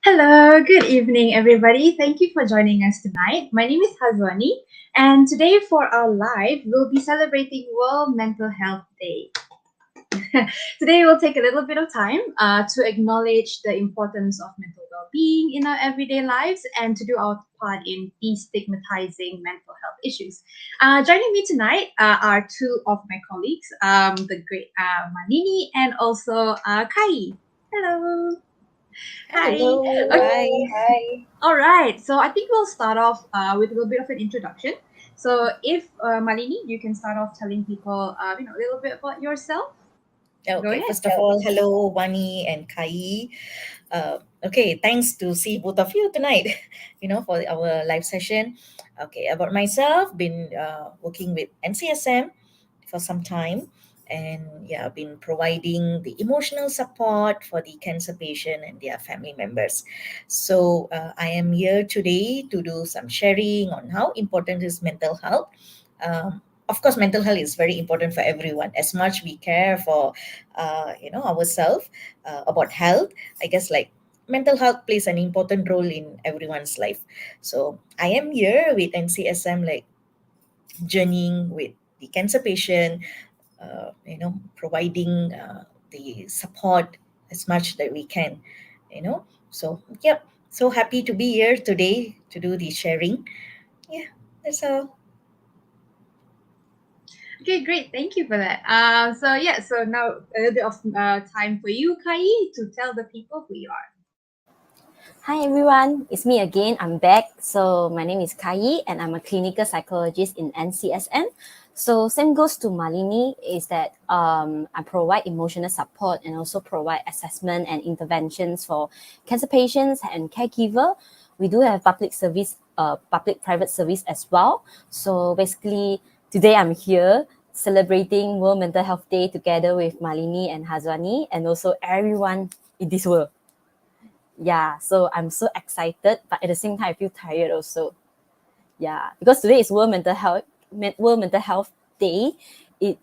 Hello, good evening, everybody. Thank you for joining us tonight. My name is Hazwani, and today for our live, we'll be celebrating World Mental Health Day. Today, we'll take a little bit of time to acknowledge the importance of mental well being in our everyday lives and to do our part in destigmatizing mental health issues. Joining me tonight are two of my colleagues, the great Manini and also Kai. Hello. Hi. Hello, Okay. hi. All right. So I think we'll start off with a little bit of an introduction. So if Malini, you can start off telling people, a little bit about yourself. Go Okay, ahead. first of all, hello, Wani and Kai. Okay, thanks to see both of you tonight, for our live session. Okay, about myself, been working with NCSM for some time. And yeah, I've been providing the emotional support for the cancer patient and their family members. So I am here today to do some sharing on how important is mental health. Of course, mental health is very important for everyone. As much we care for, ourselves about health, I guess like mental health plays an important role in everyone's life. So I am here with NCSM, like journeying with the cancer patient, providing the support as much that we can, So, yep, so happy to be here today to do the sharing. Yeah, that's all. Okay, great. Thank you for that. So now a little bit of time for you, Kai, to tell the people who you are. Hi everyone, it's me again. I'm back. So my name is Kai and I'm a clinical psychologist in NCSM. So same goes to Malini is that I provide emotional support and also provide assessment and interventions for cancer patients and caregiver. We do have public-private service as well. So basically today I'm here celebrating World Mental Health Day together with Malini and Hazwani and also everyone in this world. Yeah, so I'm so excited, but at the same time I feel tired also. Yeah, because today is World Mental Health Day. It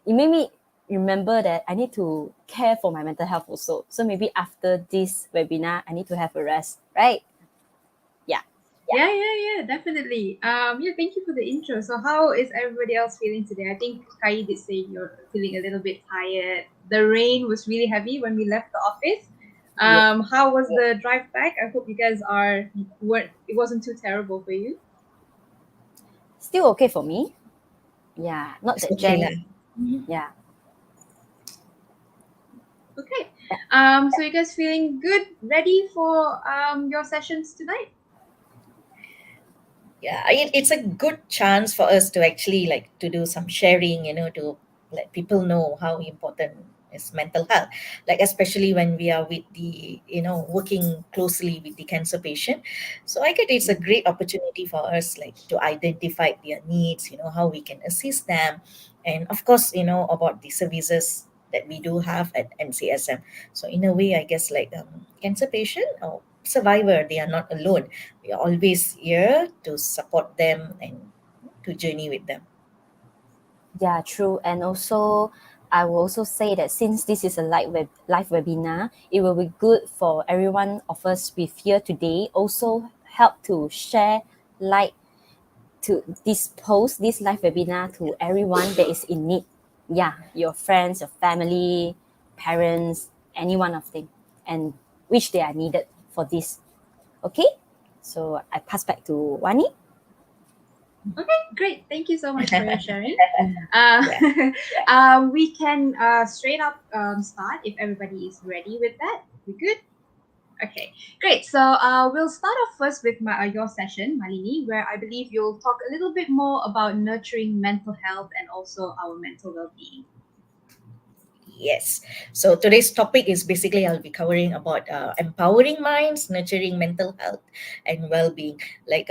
made me remember that I need to care for my mental health also. So maybe after this webinar I need to have a rest, right? Yeah. Yeah, definitely. Yeah, thank you for the intro. So, how is everybody else feeling today? I think Kai did say you're feeling a little bit tired. The rain was really heavy when we left the office. Yeah. How was the drive back? I hope you guys weren't it wasn't too terrible for you. Still okay for me. Yeah, not It's that okay lah. jam. Yeah. Okay. So you guys feeling good, ready for your sessions tonight? Yeah, it's a good chance for us to actually like to do some sharing, to let people know how important is mental health, like especially when we are with the, working closely with the cancer patient. So I get it's a great opportunity for us like to identify their needs, how we can assist them, and of course, about the services that we do have at NCSM. So in a way, I guess like cancer patient or survivor, they are not alone. We are always here to support them and to journey with them. Yeah, true. And also, I will also say that since this is a live webinar, it will be good for everyone of us with here today. Also, help to share, like, to this post, this live webinar to everyone that is in need. Yeah, your friends, your family, parents, any one of them, and which they are needed for this. Okay, so I pass back to Wani. Okay, great. Thank you so much for your sharing. Uh, Yeah. we can straight up start if everybody is ready with that. We good? Okay, great. So we'll start off first with your session, Malini, where I believe you'll talk a little bit more about nurturing mental health and also our mental well-being. Yes. So today's topic is basically I'll be covering about empowering minds, nurturing mental health, and well-being. Like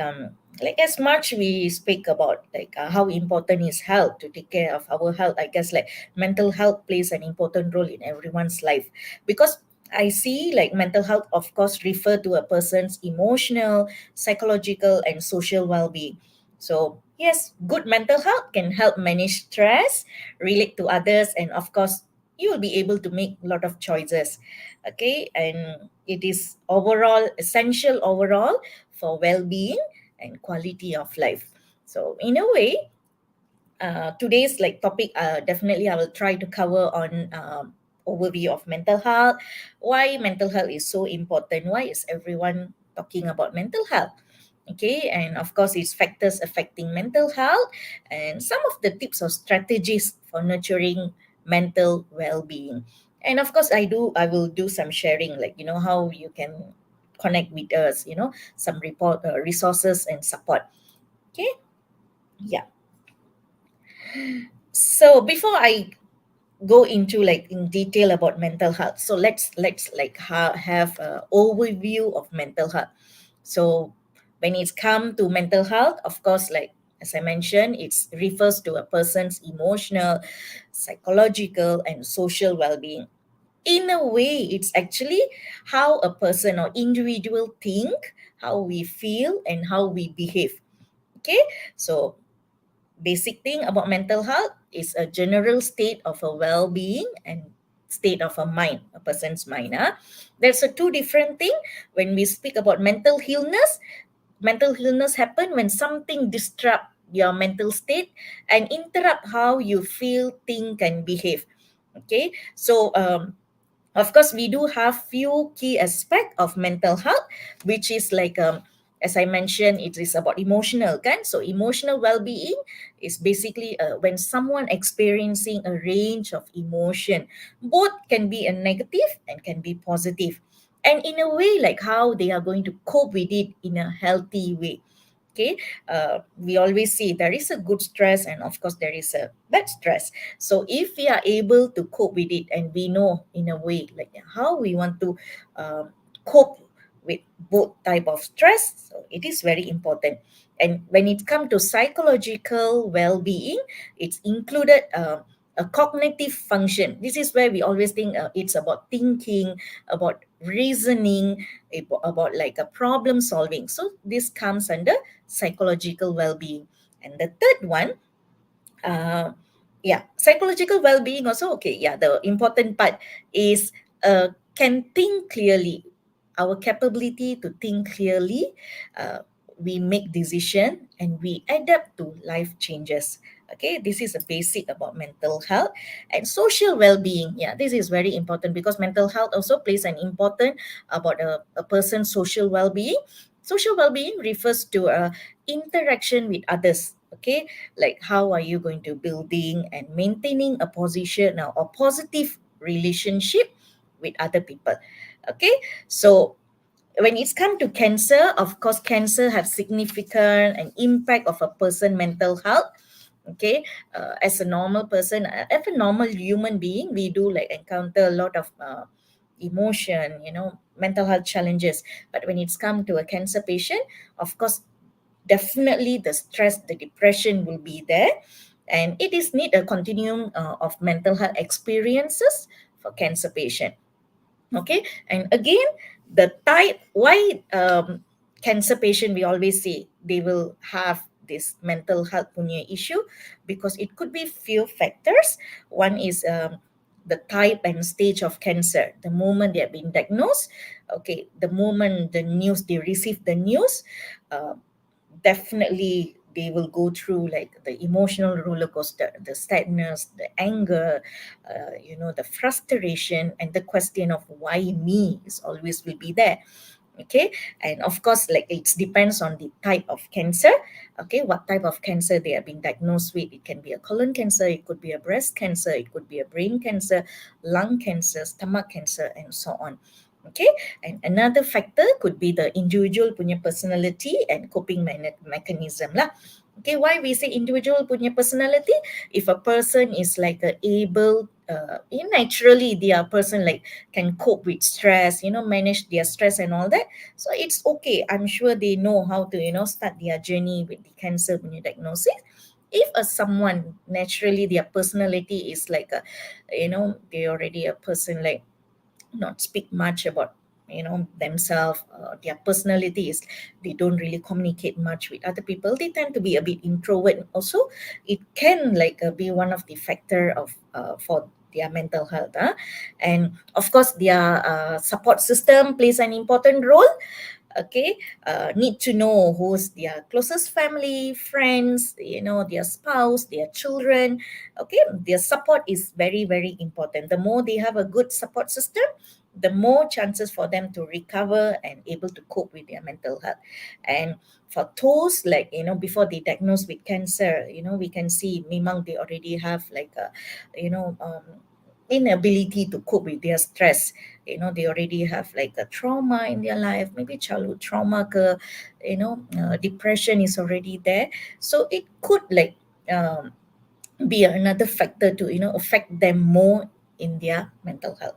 as much we speak about like how important is health to take care of our health. I guess like mental health plays an important role in everyone's life because I see like mental health, of course, refer to a person's emotional, psychological, and social well-being. So yes, good mental health can help manage stress, relate to others, and of course you will be able to make a lot of choices. Okay, and it is overall essential overall for well-being and quality of life. So in a way, today's like topic, definitely I will try to cover on overview of mental health, why mental health is so important, why is everyone talking about mental health. Okay, and of course its factors affecting mental health, and some of the tips or strategies for nurturing mental well-being. And of course I will do some sharing, like how you can connect with us, some report resources and support. Okay, yeah. So before I go into like in detail about mental health, so let's like have a overview of mental health. So when it's come to mental health, of course, like as I mentioned, it refers to a person's emotional, psychological and social well-being. In a way, it's actually how a person or individual think, how we feel and how we behave. Okay, so basic thing about mental health is a general state of a well-being and state of a mind, a person's mind. There's a two different thing. When we speak about mental illness happen when something disrupt your mental state and interrupt how you feel, think and behave. Okay, so of course we do have few key aspect of mental health, which is like as I mentioned, it is about emotional kan. So emotional well-being is basically when someone experiencing a range of emotion, both can be a negative and can be positive, and in a way like how they are going to cope with it in a healthy way. Okay, we always see there is a good stress and of course there is a bad stress. So if we are able to cope with it and we know in a way like how we want to cope with both type of stress, so it is very important. And when it comes to psychological well-being, it's included a cognitive function. This is where we always think it's about thinking, about reasoning, about like a problem solving. So this comes under psychological well-being. And the third one, uh, yeah, psychological well-being also. Okay, yeah, the important part is can think clearly, our capability to think clearly. We make decision and we adapt to life changes. Okay, this is a basic about mental health. And social well-being, yeah, this is very important because mental health also plays an important about a person's social well-being. Social well-being refers to interaction with others. Okay, like how are you going to building and maintaining a position or positive relationship with other people. Okay, so when it's come to cancer, of course cancer have significant and impact of a person mental health. Okay, as a normal person, as a normal human being, we do like encounter a lot of emotion, mental health challenges. But when it's come to a cancer patient, of course definitely the stress, the depression will be there, and it is need a continuum of mental health experiences for cancer patient. Okay, and again, the type why cancer patient, we always say they will have this mental health punya issue, because it could be few factors. One is the type and stage of cancer, the moment they have been diagnosed. Okay, the moment the news they receive the news, uh, definitely they will go through like the emotional roller coaster, the sadness, the anger, the frustration, and the question of why me is always will be there. Okay, and of course like it depends on the type of cancer. Okay, what type of cancer they have been diagnosed with. It can be a colon cancer, it could be a breast cancer, it could be a brain cancer, lung cancer, stomach cancer, and so on. Okay, and another factor could be the individual punya personality and coping mechanism lah. Okay, why we say individual punya personality? If a person is like able, naturally they are person like can cope with stress, manage their stress and all that. So it's okay. I'm sure they know how to, start their journey with the cancer punya diagnosis. If a someone naturally their personality is like a, they already a person like not speak much about themselves, their personality is they don't really communicate much with other people, they tend to be a bit introvert also. It can like be one of the factor of for their mental health. And of course, their support system plays an important role. Okay, need to know who's their closest family, friends, their spouse, their children. Okay, their support is very, very important. The more they have a good support system, the more chances for them to recover and able to cope with their mental health. And for those, like, before they diagnosed with cancer, we can see memang they already have like a, inability to cope with their stress. They already have like a trauma in their life, maybe childhood trauma ke, depression is already there. So it could like um, be another factor to affect them more in their mental health.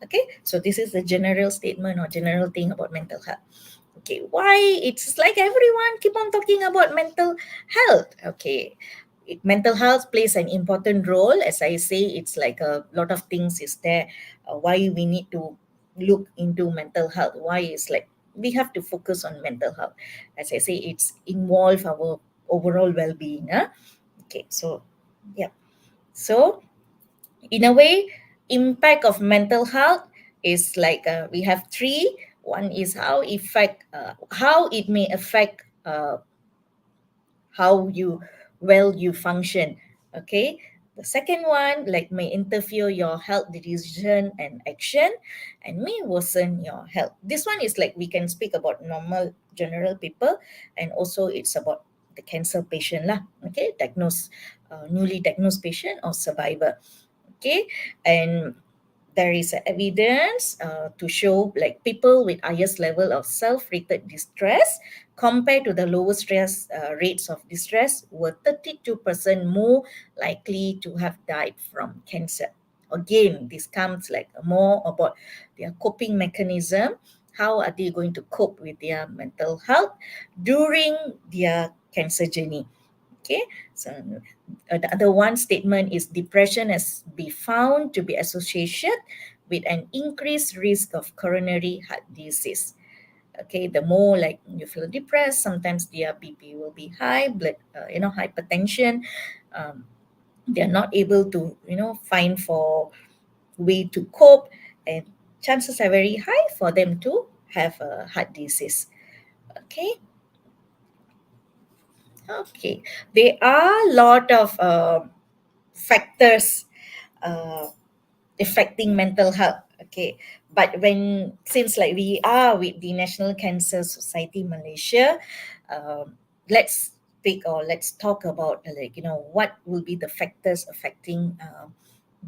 Okay, so this is the general statement or general thing about mental health. Okay, why it's like everyone keep on talking about mental health? Okay, mental health plays an important role. As I say, it's like a lot of things is there. Why we need to look into mental health, why is like we have to focus on mental health. As I say, it's involve our overall well-being. Okay, so yeah, so in a way, impact of mental health is like we have three. One is how it may affect how you function. Okay, the second one like may interfere your health decision and action, and may worsen your health. This one is like we can speak about normal general people, and also it's about the cancer patient lah. Okay, newly diagnosed patient or survivor. Okay, and there is evidence to show like people with highest level of self-rated distress compared to the lower stress rates of distress were 32% more likely to have died from cancer. Again, this comes like more about their coping mechanism. How are they going to cope with their mental health during their cancer journey? Okay, so the other one statement is depression has been found to be associated with an increased risk of coronary heart disease. Okay, the more like you feel depressed, sometimes their BP will be high, hypertension. Um, they are not able to, find for way to cope, and chances are very high for them to have a heart disease. Okay, okay. There are a lot of factors uh, affecting mental health. Okay, but since like we are with the National Cancer Society Malaysia, let's let's talk about like what will be the factors affecting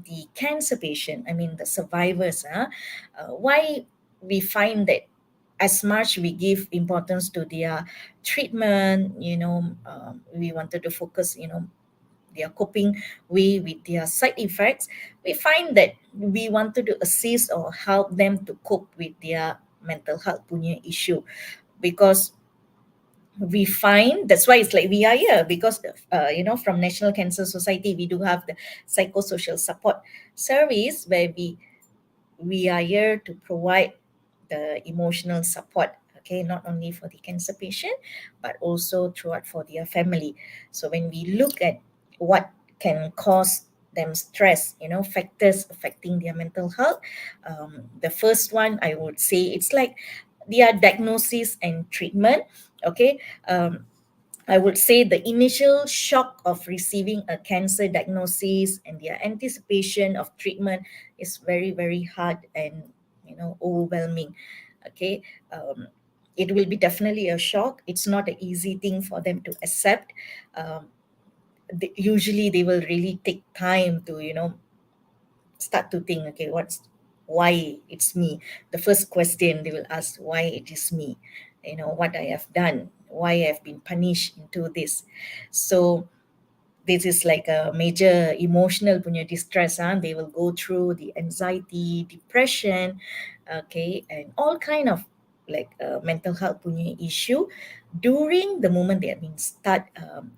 the cancer patient, I mean the survivors. Why we find that as much we give importance to their treatment, we wanted to focus, they are coping with their side effects, we find that we wanted to assist or help them to cope with their mental health punya issue. Because we find that's why it's like we are here, because from National Cancer Society we do have the psychosocial support service, where we are here to provide the emotional support. Okay, not only for the cancer patient but also throughout for their family. So when we look at what can cause them stress, factors affecting their mental health, the first one I would say it's like their diagnosis and treatment. Okay, I would say the initial shock of receiving a cancer diagnosis and their anticipation of treatment is very, very hard and overwhelming. Okay, it will be definitely a shock. It's not an easy thing for them to accept. Usually, they will really take time to start to think, okay, why it's me. The first question they will ask, why it is me, what I have done, why I've been punished into this. So this is like a major emotional punya distress. They will go through the anxiety, depression, okay, and all kind of like mental health punya issue during the moment they have been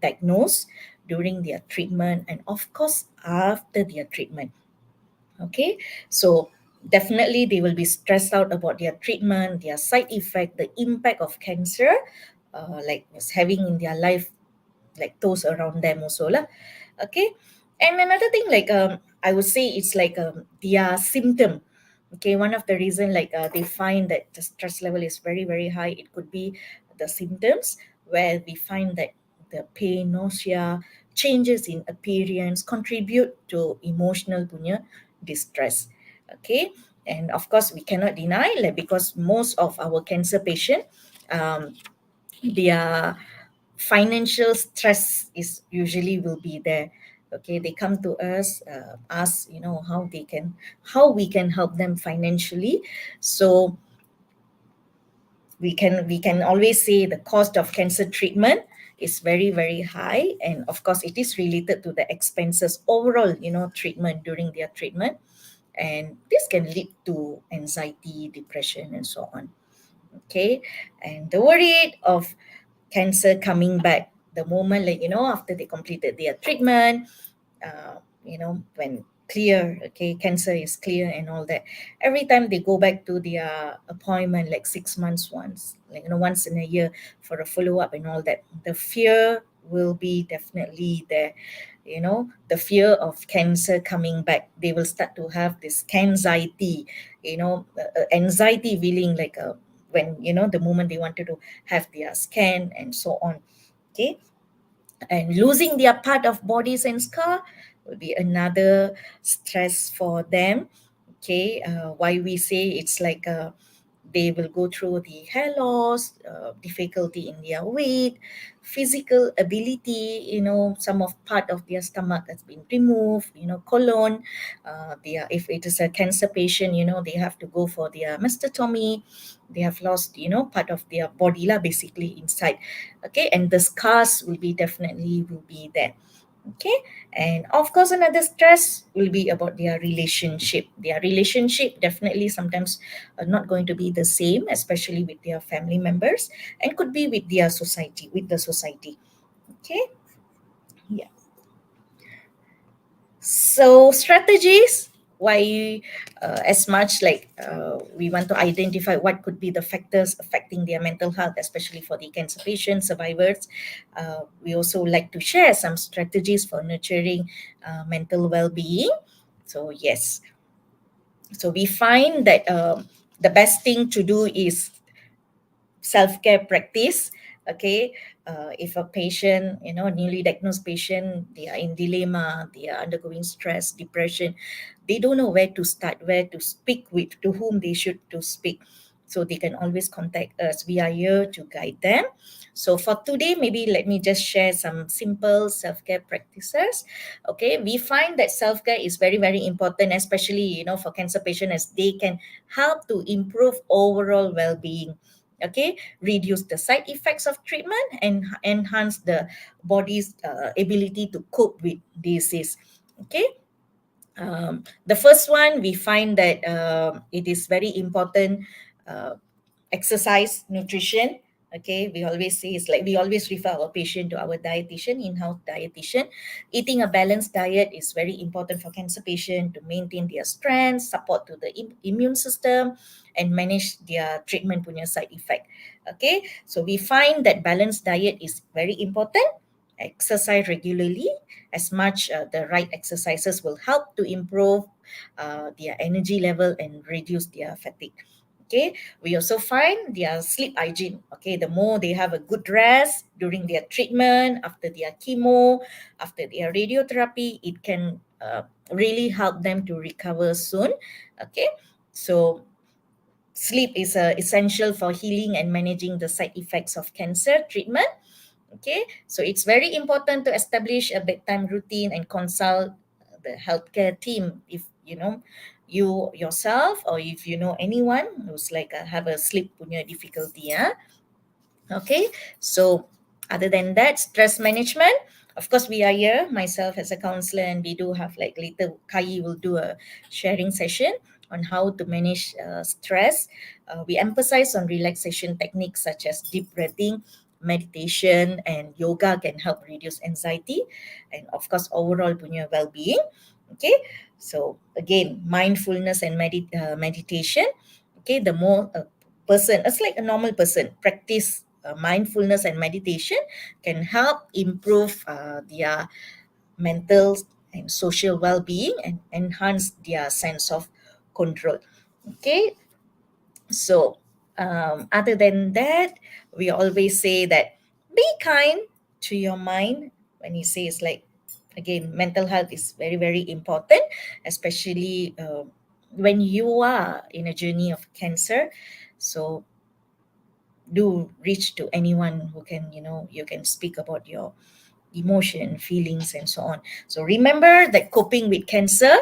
diagnosed, during their treatment, and of course after their treatment. Okay, so definitely they will be stressed out about their treatment, their side effect, the impact of cancer, like was having in their life, like those around them also lah. Okay, and another thing like I would say it's like their symptom. Okay, one of the reason like they find that the stress level is very very high, it could be the symptoms where we find that the pain, nausea, changes in appearance contribute to emotional punya distress. Okay, and of course we cannot deny like because most of our cancer patient, um, their financial stress is usually will be there. Okay, they come to us, ask how we can help them financially. So we can always say the cost of cancer treatment is very very high, and of course it is related to the expenses overall, treatment during their treatment, and this can lead to anxiety, depression, and so on. Okay, and the worry of cancer coming back the moment, like after they completed their treatment, when clear, okay, cancer is clear and all that, every time they go back to their appointment like 6 months once, like once in a year for a follow-up and all that, the fear will be definitely there. The fear of cancer coming back, they will start to have this anxiety, anxiety feeling like when the moment they wanted to have their scan and so on. Okay, and losing their part of bodies and scar will be another stress for them. Okay, why we say it's like they will go through the hair loss, difficulty in their weight, physical ability, some of part of their stomach has been removed, colon, if it is a cancer patient, they have to go for their mastectomy, they have lost, part of their body lah, basically inside. Okay, and the scars will be definitely will be there. Okay, and of course another stress will be about their relationship definitely sometimes are not going to be the same, especially with their family members, and could be with their society, with the society. Okay, yeah. So strategies, why as much like we want to identify what could be the factors affecting their mental health, especially for the cancer patient survivors. We also like to share some strategies for nurturing mental well-being. So yes, so we find that the best thing to do is self-care practice. Okay, if a patient, newly diagnosed patient, they are in dilemma, they are undergoing stress, depression, they don't know where to start, where to speak with, to whom they should to speak, so they can always contact us. We are here to guide them. So for today, maybe let me just share some simple self-care practices. Okay, we find that self-care is very very important, especially for cancer patients, as they can help to improve overall well-being. Okay, reduce the side effects of treatment and enhance the body's ability to cope with disease. Okay, the first one, we find that it is very important, uh, exercise, nutrition. Okay, we always say it's like we always refer our patient to our dietitian, in-house dietitian. Eating a balanced diet is very important for cancer patient to maintain their strength, support to the immune system, and manage their treatment punya side effect. Okay, so we find that balanced diet is very important. Exercise regularly, as much the right exercises will help to improve their energy level and reduce their fatigue. Okay, we also find their sleep hygiene. Okay, the more they have a good rest during their treatment, after their chemo, after their radiotherapy, it can really help them to recover soon. Okay, so sleep is essential for healing and managing the side effects of cancer treatment. Okay, so it's very important to establish a bedtime routine and consult the healthcare team if you yourself, or if you know anyone who's like have a sleep punya difficulty. Okay, so other than that, stress management. Of course, we are here, myself as a counselor, and we do have like later Kai will do a sharing session on how to manage stress. We emphasize on relaxation techniques such as deep breathing, meditation, and yoga can help reduce anxiety, and of course, overall punya well-being. Okay, so again, mindfulness and meditation. Okay, the more person, it's like a normal person, practice mindfulness and meditation can help improve their mental and social well-being and enhance their sense of control. Okay, so other than that, we always say that be kind to your mind. When he says, like, again, mental health is very, very important, especially when you are in a journey of cancer. So do reach to anyone who can, you can speak about your emotion, feelings, and so on. So remember that coping with cancer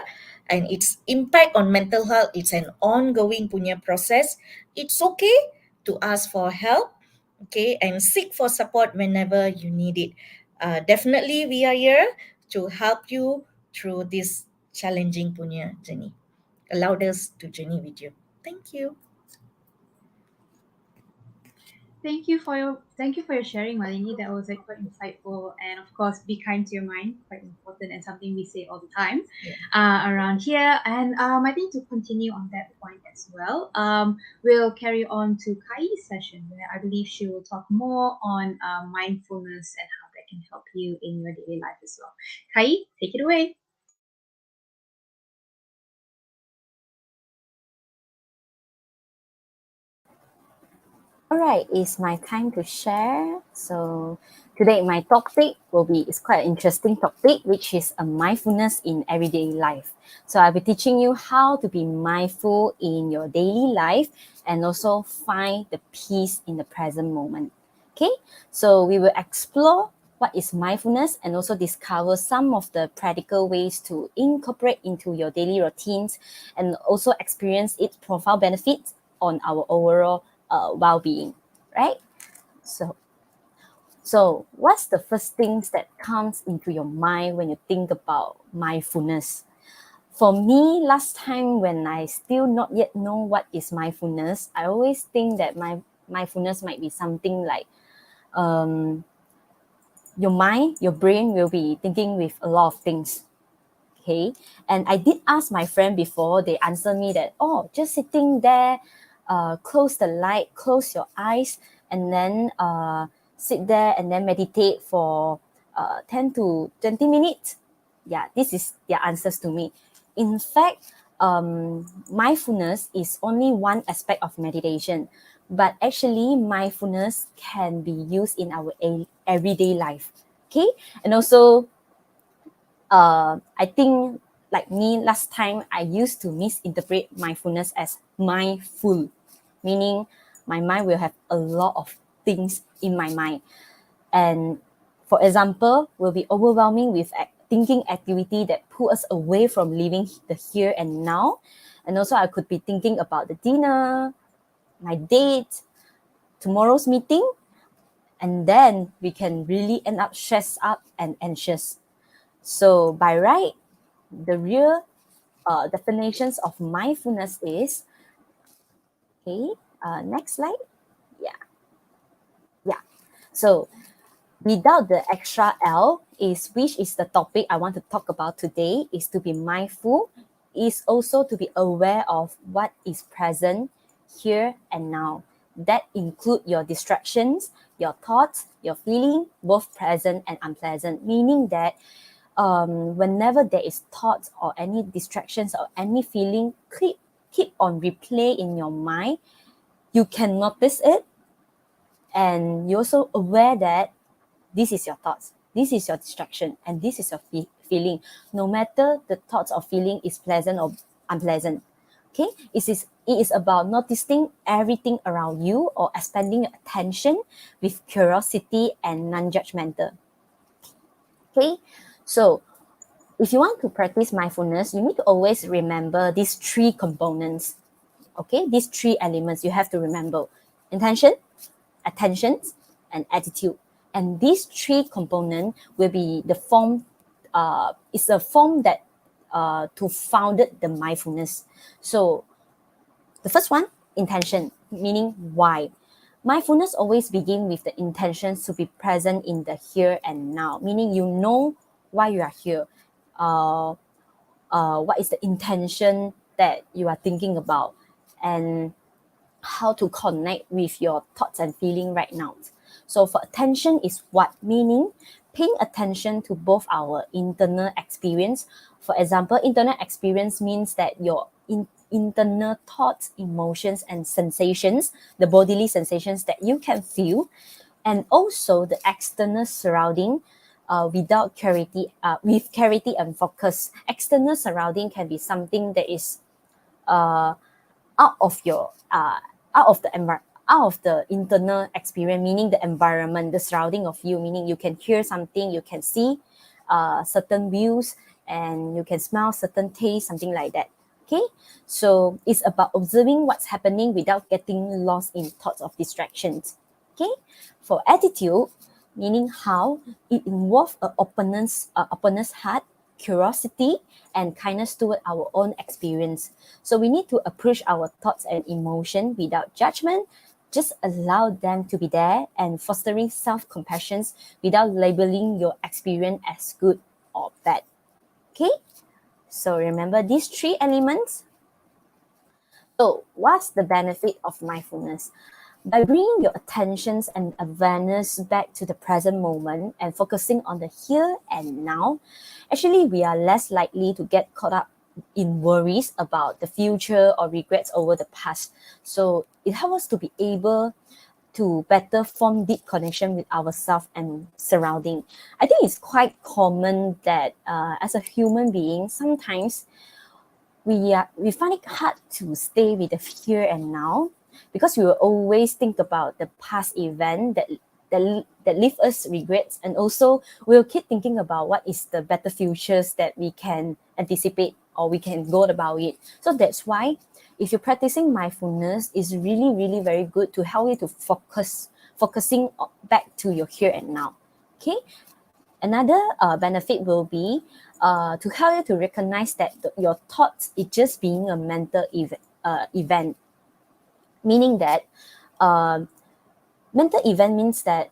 and its impact on mental health, it's an ongoing punya process. It's okay to ask for help, okay, and seek for support whenever you need it. Definitely, we are here to help you through this challenging punya journey. Allowed us to journey with you. Thank you. Thank you for your sharing, Malini. That was like quite insightful, and of course, be kind to your mind, quite important, and something we say all the time Yeah. around here. And I think to continue on that point as well, we'll carry on to Kai's session, where I believe she will talk more on mindfulness and how that can help you in your daily life as well. Kai, take it away. All right, it's my time to share. So today my topic will be, it's quite an interesting topic, which is a mindfulness in everyday life. So I'll be teaching you how to be mindful in your daily life and also find the peace in the present moment. Okay, so we will explore what is mindfulness and also discover some of the practical ways to incorporate into your daily routines and also experience its profound benefits on our overall well-being, right? So what's the first things that comes into your mind when you think about mindfulness? For me, last time when I still not yet know what is mindfulness, I always think that my mindfulness might be something like your mind, your brain will be thinking with a lot of things. Okay, and I did ask my friend before. They answered me that, oh, just sitting there, close the light, close your eyes, and then sit there and then meditate for 10 to 20 minutes. Yeah, this is their answers to me. In fact, mindfulness is only one aspect of meditation, but actually mindfulness can be used in our everyday life. Okay, and also I think, like me, last time I used to misinterpret mindfulness as mindful, meaning my mind will have a lot of things in my mind. And for example, will be overwhelming with thinking activity that pull us away from living the here and now. And also I could be thinking about the dinner, my date, tomorrow's meeting, and then we can really end up stressed up and anxious. So by right, the real definitions of mindfulness is, okay, next slide. Yeah, yeah. So without the extra L, is which is the topic I want to talk about today, is to be mindful, is also to be aware of what is present here and now. That include your distractions, your thoughts, your feeling, both present and unpleasant, meaning that whenever there is thoughts or any distractions or any feeling, keep on replay in your mind, you can notice it, and you're also aware that this is your thoughts, this is your distraction, and this is your feeling, no matter the thoughts or feeling is pleasant or unpleasant. Okay, it is about noticing everything around you or expanding your attention with curiosity and non-judgmental. Okay, so if you want to practice mindfulness, you need to always remember these three components. Okay, these three elements you have to remember: intention, attention, and attitude. And these three components will be the form. It's a form that to founded the mindfulness. So the first one, intention, meaning why. Mindfulness always begin with the intention to be present in the here and now, meaning you know why you are here. Uh, what is the intention that you are thinking about, and how to connect with your thoughts and feeling right now. So for attention is what, meaning paying attention to both our internal experience. For example, internal experience means that your internal thoughts, emotions, and sensations, the bodily sensations that you can feel, and also the external surrounding without clarity, with clarity and focus. External surrounding can be something that is uh, out of your out of the out of the internal experience, meaning the environment, the surrounding of you, meaning you can hear something, you can see certain views, and you can smell certain taste, something like that. Okay, so it's about observing what's happening without getting lost in thoughts of distractions. Okay, for attitude, meaning how it involves a openness heart, curiosity, and kindness toward our own experience. So we need to approach our thoughts and emotion without judgment, just allow them to be there, and fostering self-compassion without labeling your experience as good or bad. Okay, so remember these three elements. So what's the benefit of mindfulness? By bringing your attentions and awareness back to the present moment and focusing on the here and now, actually we are less likely to get caught up in worries about the future or regrets over the past. So it helps us to be able to better form deep connection with ourselves and surrounding. I think it's quite common that as a human being, sometimes we find it hard to stay with the here and now, because we will always think about the past event that leave us regrets, and also we'll keep thinking about what is the better futures that we can anticipate or we can go about it. So that's why if you're practicing mindfulness, is really really very good to help you to focusing back to your here and now. Okay, another benefit will be to help you to recognize that your thoughts is just being a mental event, meaning that uh, mental event means that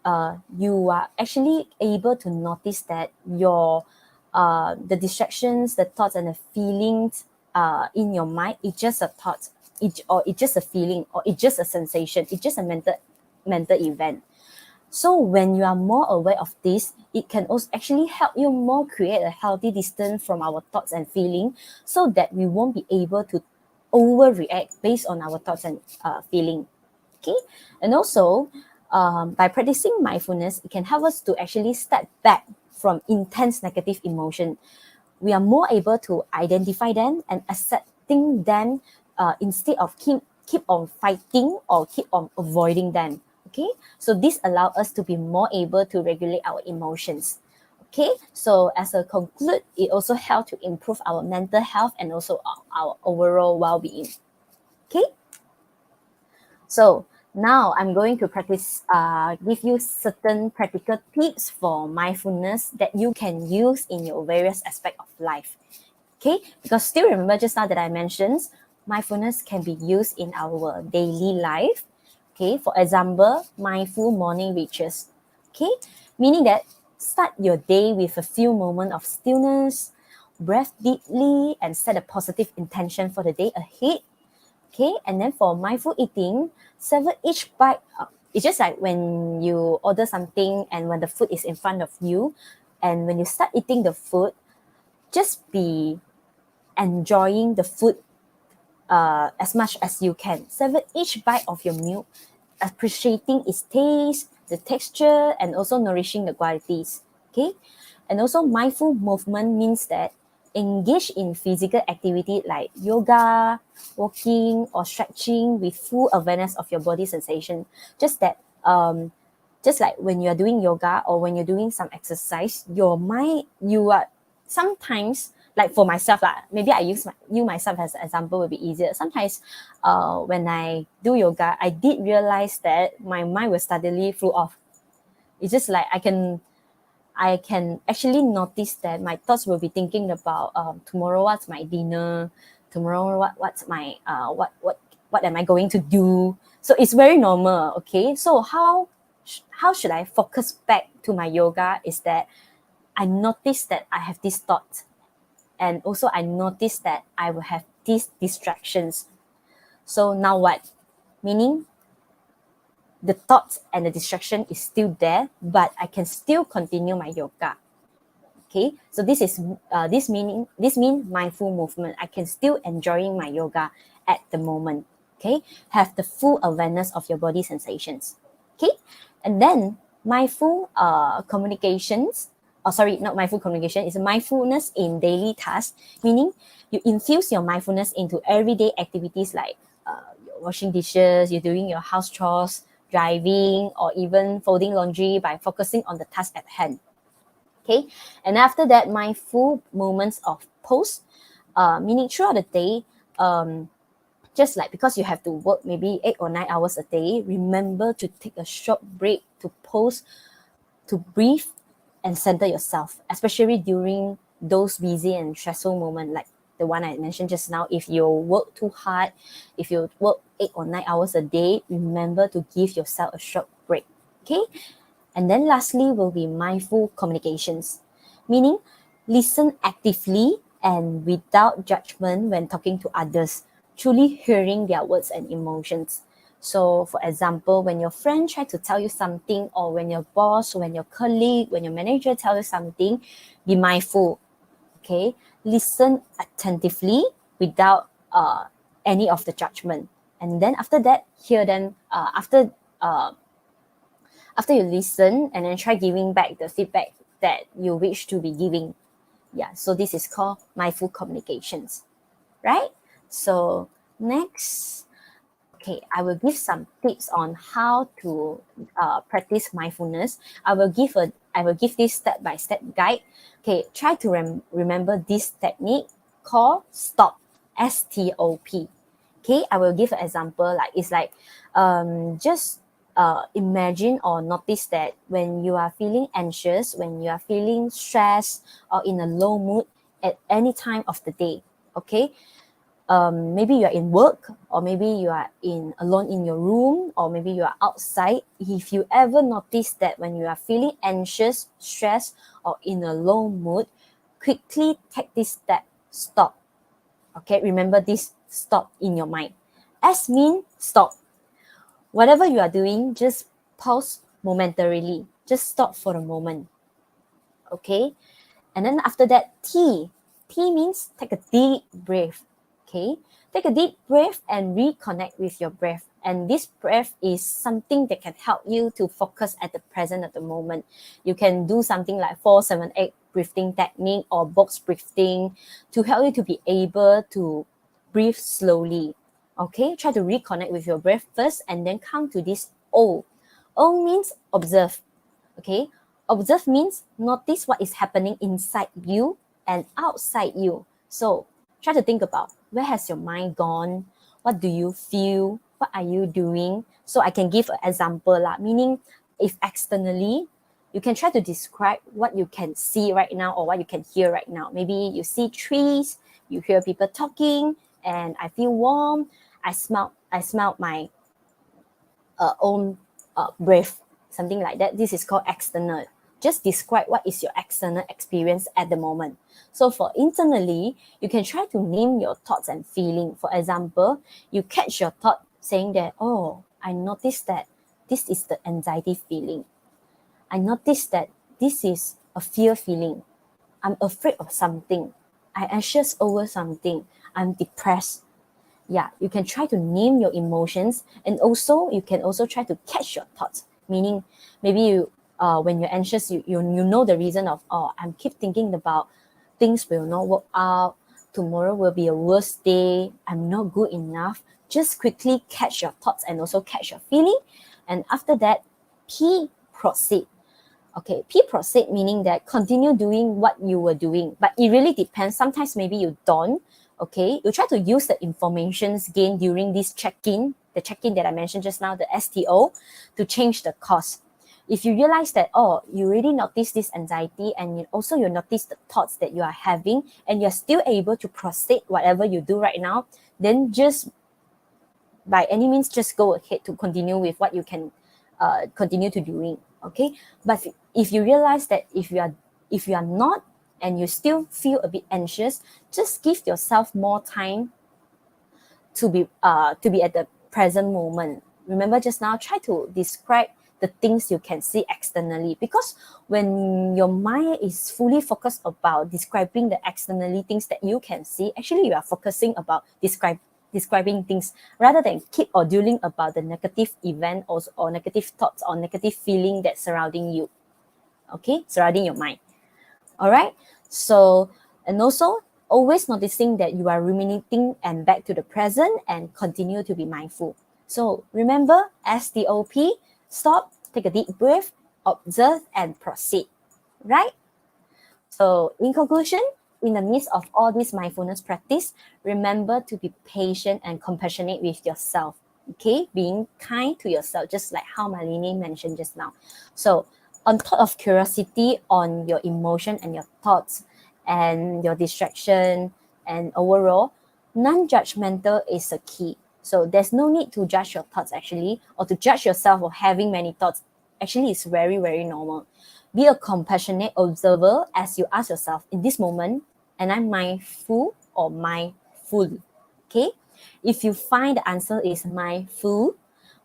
you are actually able to notice that your the distractions, the thoughts, and the feelings in your mind, it's just a thought, or it's just a feeling, or it's just a sensation, it's just a mental event. So when you are more aware of this, it can also actually help you more create a healthy distance from our thoughts and feeling, so that we won't be able to overreact based on our thoughts and feeling. Okay, and also by practicing mindfulness, it can help us to actually step back from intense negative emotion. We are more able to identify them and accepting them, instead of keep on fighting or keep on avoiding them. Okay, so this allows us to be more able to regulate our emotions. Okay, so as a conclude, it also helps to improve our mental health and also our overall well-being. Okay, so now I'm going to give you certain practical tips for mindfulness that you can use in your various aspects of life. Okay, because still remember just now that I mentioned mindfulness can be used in our daily life. Okay, for example, mindful morning rituals. Okay, meaning that start your day with a few moments of stillness, breathe deeply, and set a positive intention for the day ahead. Okay, and then for mindful eating, savor each bite. It's just like when you order something and when the food is in front of you, and when you start eating the food, just be enjoying the food as much as you can. Savor each bite of your meal, appreciating its taste, the texture, and also nourishing the qualities. Okay, and also mindful movement means that engage in physical activity like yoga, walking, or stretching with full awareness of your body sensation. Just that just like when you're doing yoga or when you're doing some exercise, your mind, you are sometimes, like for myself, maybe I use you myself as an example will be easier. Sometimes when I do yoga, I did realize that my mind will suddenly flew off. It's just like I can actually notice that my thoughts will be thinking about tomorrow what's my dinner, tomorrow what's my what am I going to do. So it's very normal. Okay, so how should I focus back to my yoga is that I notice that I have this thought, and also I notice that I will have these distractions. So now what? Meaning the thoughts and the distraction is still there, but I can still continue my yoga. Okay, so this mean mindful movement. I can still enjoying my yoga at the moment. Okay, have the full awareness of your body sensations. Okay, and then mindful communications. Oh, sorry, not mindful communication. It's mindfulness in daily tasks, meaning you infuse your mindfulness into everyday activities like you're washing dishes, you're doing your house chores, driving, or even folding laundry by focusing on the task at hand. Okay, and after that, mindful moments of pause, meaning throughout the day, just like because you have to work maybe 8 or 9 hours a day, remember to take a short break to pause, to breathe and center yourself, especially during those busy and stressful moments like the one I mentioned just now. If you work too hard, if you work 8 or 9 hours a day, remember to give yourself a short break. Okay, and then lastly will be mindful communications, meaning listen actively and without judgment when talking to others, truly hearing their words and emotions. So for example, when your friend try to tell you something, or when your boss, when your colleague, when your manager tell you something, be mindful. Okay, listen attentively without any of the judgment. And then after that, hear them after you listen, and then try giving back the feedback that you wish to be giving. Yeah, so this is called mindful communications, right? So next, okay, I will give some tips on how to practice mindfulness. I will give this step by step guide. Okay, try to remember this technique called stop, STOP. Okay, I will give an example. Like it's like just imagine or notice that when you are feeling anxious, when you are feeling stressed or in a low mood at any time of the day. Okay, maybe you are in work, or maybe you are alone in your room, or maybe you are outside. If you ever notice that when you are feeling anxious, stressed, or in a low mood, quickly take this step, stop. Okay, remember this stop in your mind. S mean stop. Whatever you are doing, just pause momentarily. Just stop for a moment. Okay, and then after that, T. T means take a deep breath. Okay, take a deep breath and reconnect with your breath. And this breath is something that can help you to focus at the present at the moment. You can do something like 4-7-8 breathing technique or box breathing to help you to be able to breathe slowly. Okay, try to reconnect with your breath first and then come to this O. O means observe. Okay, observe means notice what is happening inside you and outside you. So try to think about, where has your mind gone? What do you feel? What are you doing? So I can give an example lah, meaning if externally, you can try to describe what you can see right now or what you can hear right now. Maybe you see trees, you hear people talking, and I feel warm. I smell my own breath, something like that. This is called external. Just describe what is your external experience at the moment. So for internally, you can try to name your thoughts and feeling. For example, you catch your thought saying that, oh, I noticed that this is the anxiety feeling. I noticed that this is a fear feeling. I'm afraid of something. I'm anxious over something. I'm depressed. Yeah, you can try to name your emotions, and also you can also try to catch your thoughts, meaning maybe you when you're anxious, you know the reason of, oh, I'm keep thinking about things will not work out, tomorrow will be a worse day, I'm not good enough. Just quickly catch your thoughts and also catch your feeling. And after that, P, proceed. Okay, P, proceed, meaning that continue doing what you were doing, but it really depends. Sometimes maybe you don't. Okay, you try to use the informations gained during this check-in, the check-in that I mentioned just now, the STO, to change the course. If you realize that, oh, you really notice this anxiety, and also you notice the thoughts that you are having, and you're still able to proceed whatever you do right now, then just by any means, just go ahead to continue with what you can continue to doing. Okay, but if you realize that if you are not, and you still feel a bit anxious, just give yourself more time to be at the present moment. remember just now, try to describe the things you can see externally, because when your mind is fully focused about describing the externally things that you can see, actually you are focusing about describing things rather than keep or dwelling about the negative event or negative thoughts or negative feeling that's surrounding you, okay, surrounding your mind. All right. So, and also always noticing that you are ruminating and back to the present and continue to be mindful. So remember, STOP, stop, take a deep breath, observe, and proceed. Right? So, in conclusion, in the midst of all this mindfulness practice, remember to be patient and compassionate with yourself. Okay, being kind to yourself, just like how Malini mentioned just now. So, on top of curiosity on your emotion and your thoughts and your distraction and overall, non-judgmental is a key. So there's no need to judge your thoughts actually, or to judge yourself for having many thoughts. Actually, it's very, very normal. Be a compassionate observer as you ask yourself, in this moment, am I mindful or mindful? Okay? If you find the answer is mindful,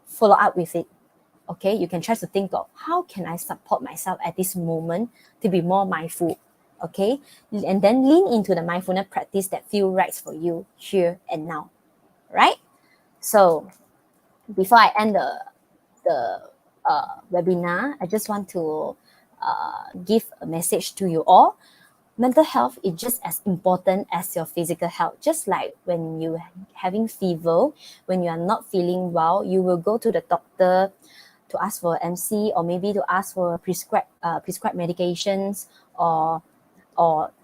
follow up with it. Okay? You can try to think of how can I support myself at this moment to be more mindful. Okay? And then lean into the mindfulness practice that feel right for you here and now. Right? So before I end the webinar, I just want to give a message to you all. Mental health is just as important as your physical health. Just like when you having fever, when you are not feeling well, you will go to the doctor to ask for MC, or maybe to ask for prescribed medications, or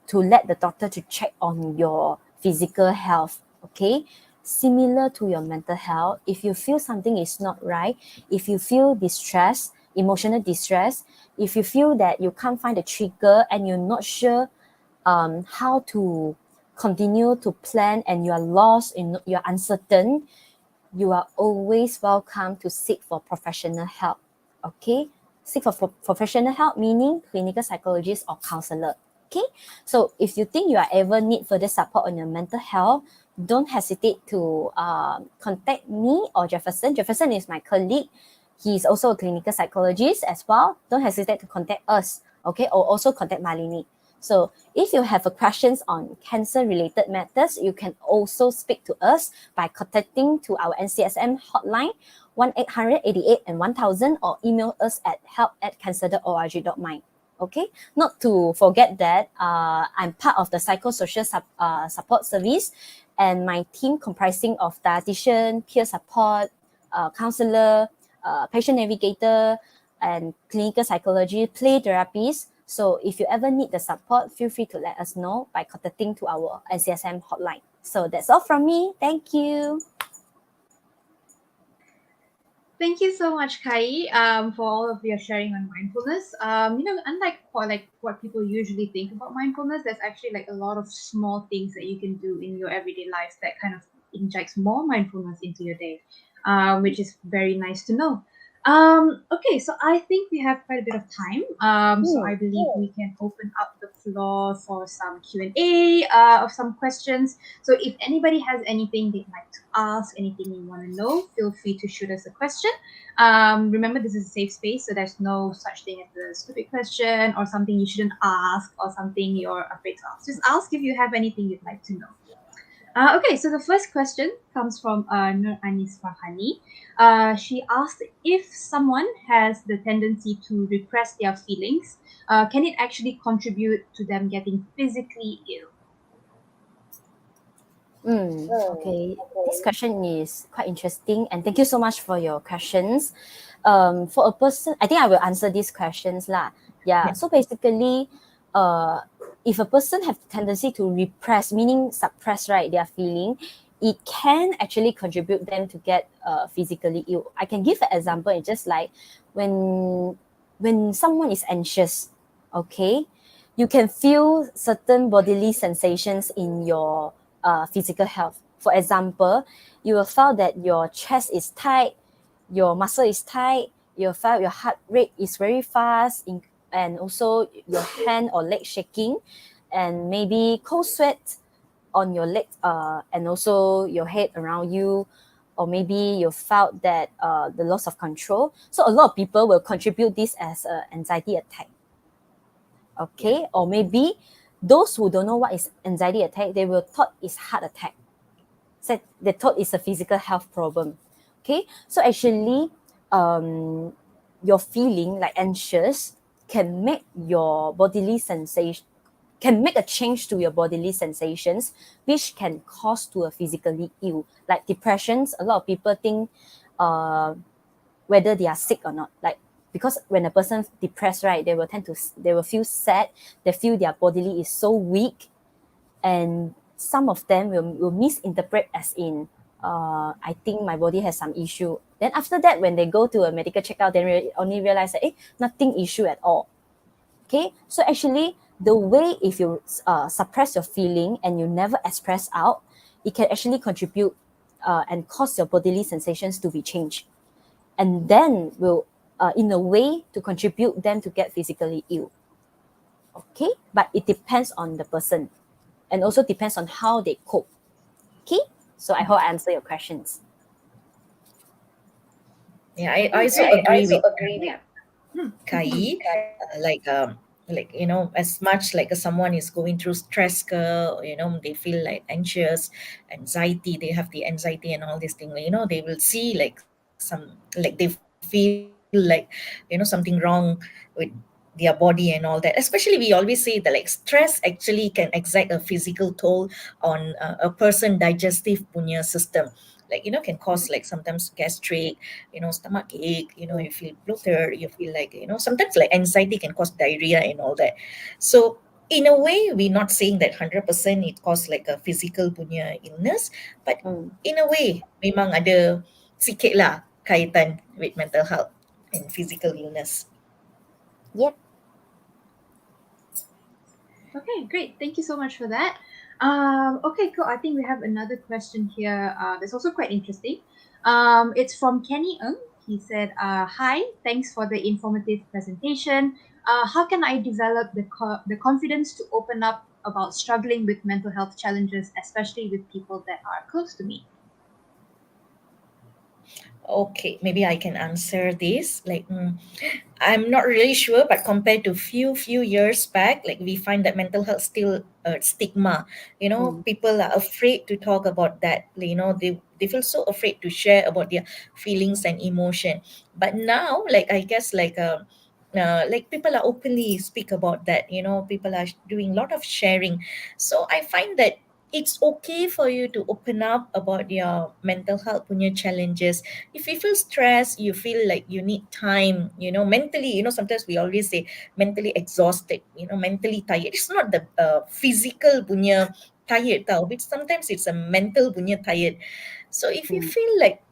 to let the doctor to check on your physical health. Okay, similar to your mental health, if you feel something is not right, if you feel distress, emotional distress, if you feel that you can't find the trigger and you're not sure how to continue to plan and you are lost, you're uncertain, you are always welcome to seek for professional help. Okay, seek for professional help, meaning clinical psychologist or counselor. Okay, so if you think you are ever need further support on your mental health, don't hesitate to contact me or Jefferson. Jefferson is my colleague. He's also a clinical psychologist as well. Don't hesitate to contact us, okay, or also contact Malini. So if you have questions on cancer-related matters, you can also speak to us by contacting to our NCSM hotline 1-800-88 and 1000, or email us at help@cancer.org.my. Okay, not to forget that I'm part of the psychosocial support service, and my team comprising of dietitian, peer support, counselor, patient navigator, and clinical psychology, play therapists. So if you ever need the support, feel free to let us know by contacting to our NCSM hotline. So that's all from me. Thank you. Thank you so much, Kai, for all of your sharing on mindfulness. Unlike what people usually think about mindfulness, there's actually like a lot of small things that you can do in your everyday life that kind of injects more mindfulness into your day, which is very nice to know. Okay, so I think we have quite a bit of time. So I believe we can open up the floor for some Q&A of some questions. So if anybody has anything they'd like to ask, anything you want to know, feel free to shoot us a question. Remember, this is a safe space, so there's no such thing as a stupid question or something you shouldn't ask or something you're afraid to ask. Just ask if you have anything you'd like to know. Okay, so the first question comes from Nur Anis Farhani. She asked, if someone has the tendency to repress their feelings, can it actually contribute to them getting physically ill? Okay, this question is quite interesting, and thank you so much for your questions. For a person, I think I will answer these questions lah. Yeah. So basically, if a person have tendency to repress, meaning suppress, right, their feeling, it can actually contribute them to get physically ill. I can give an example. It's just like when someone is anxious, okay, you can feel certain bodily sensations in your physical health. For example, you will feel that your chest is tight, your muscle is tight, you feel your heart rate is very fast, and also your hand or leg shaking, and maybe cold sweat on your legs, and also your head around you, or maybe you felt that the loss of control. So a lot of people will contribute this as an anxiety attack. Okay, or maybe those who don't know what is anxiety attack, they will thought it's heart attack. So they thought it's a physical health problem. Okay, so actually, your feeling like anxious can make your bodily sensation, can make a change to your bodily sensations, which can cause to a physically ill. Like depressions, a lot of people think uh, whether they are sick or not. Like because when a person depressed, right, they will they will feel sad. They feel their bodily is so weak, and some of them will misinterpret as in I think my body has some issue. Then after that, when they go to a medical checkup, they only realize that nothing issue at all. Okay, so actually the way if you suppress your feeling and you never express out, it can actually contribute and cause your bodily sensations to be changed, and then will in a way to contribute them to get physically ill. Okay, but it depends on the person and also depends on how they cope. Okay, so I hope I answer your questions. Yeah, I Okay, also great. agree with Yeah. Hmm. Kai. As much like someone is going through stress they feel like anxious, anxiety, they have the anxiety and all these things, they will see like they feel like something wrong with their body and all that. Especially we always say that like stress actually can exact a physical toll on a person digestive punya system, can cause like sometimes gastric, stomach ache, you feel bloated, you feel like, sometimes like anxiety can cause diarrhea and all that. So in a way we're not saying that 100% it cause like a physical punya illness, but Mm. in a way memang ada sikit lah kaitan with mental health and physical illness. Yep. Okay, great. Thank you so much for that. Okay, cool. I think we have another question here that's also quite interesting. It's from Kenny Ng. He said, Hi, thanks for the informative presentation. How can I develop the confidence to open up about struggling with mental health challenges, especially with people that are close to me? Okay, maybe I can answer this. I'm not really sure, but compared to few years back, like we find that mental health still stigma. Mm. People are afraid to talk about that. They feel so afraid to share about their feelings and emotion. But now, like I guess, like people are openly speak about that. People are doing a lot of sharing. So I find that it's okay for you to open up about your mental health punya challenges. If you feel stressed, you feel like you need time, mentally, sometimes we always say mentally exhausted, mentally tired. It's not the physical punya tired tau, but sometimes it's a mental punya tired. So if you Mm. feel like